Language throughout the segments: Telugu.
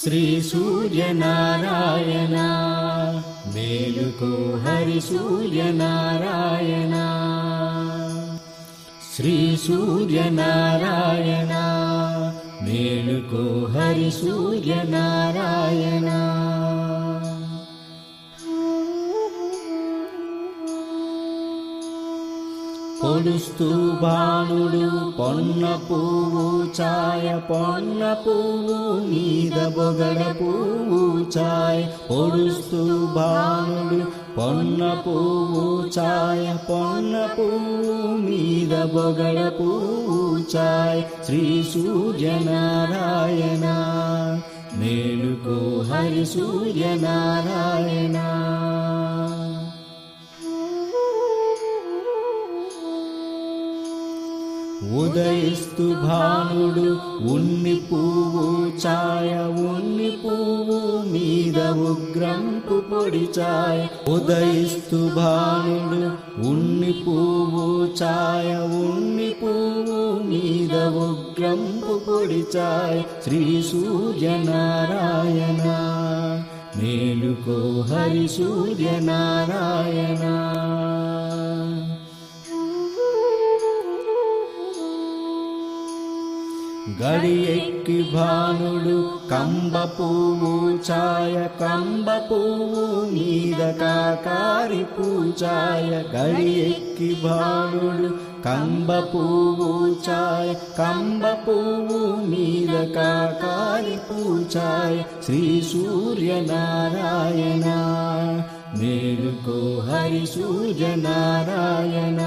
శ్రీ సూర్యనారాయణ మేలుకో హరి సూర్యనారాయణ శ్రీ సూర్యనారాయణ మేలుకో హరి సూర్యనారాయణ పొడుస్తూ భానుడు పొన్న పువ్వు ఛాయ పొన్న పువ్వు మీద బొగడ పువ్వు ఛాయ పొడుస్తూ భానుడు పొన్న పువ్వు ఛాయ పొన్న పువ్వు మీద బొగడ పువ్వు ఛాయ శ్రీ సూర్యనారాయణ మేలుకో హరి సూర్యనారాయణ ఉదయిస్తు భానుడు ఉన్ని పువ్వు ఛాయ ఉన్ని పువ్వు మీద ఉగ్రంపు పొడి ఛాయ ఉదయిస్తు భానుడు ఉన్ని పువ్వు ఛాయ ఉన్ని పువ్వు మీద ఉగ్రంపు పొడి ఛాయ శ్రీ సూర్యనారాయణ మేలుకో హరి సూర్యనారాయణ గడి ఎక్కి భానుడు కంబ పువ్వు ఛాయ కంబ పువ్వు మీద కాకారి పూచాయ గడి ఎక్కి భానుడు కంబ పువ్వు ఛాయ కంబ పువ్వు మీద కాకారి పూచాయ శ్రీ సూర్యనారాయణ మేలుకో హరి సూర్యనారాయణ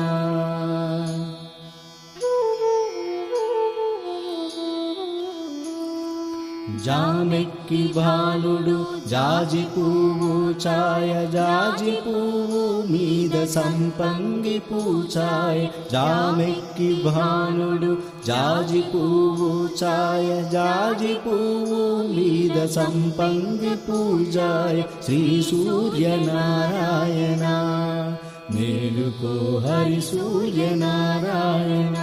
జామెక్కి భానుడు జాజి పువ్వు ఛాయ జాజి పువ్వు మీద సంపంగి పూచాయ జామెక్కి భానుడు జాజి పువ్వు ఛాయ జాజి పువ్వు మీద సంపంగి పూజాయ శ్రీ సూర్యనారాయణ మేలుకో హరి సూర్యనారాయణ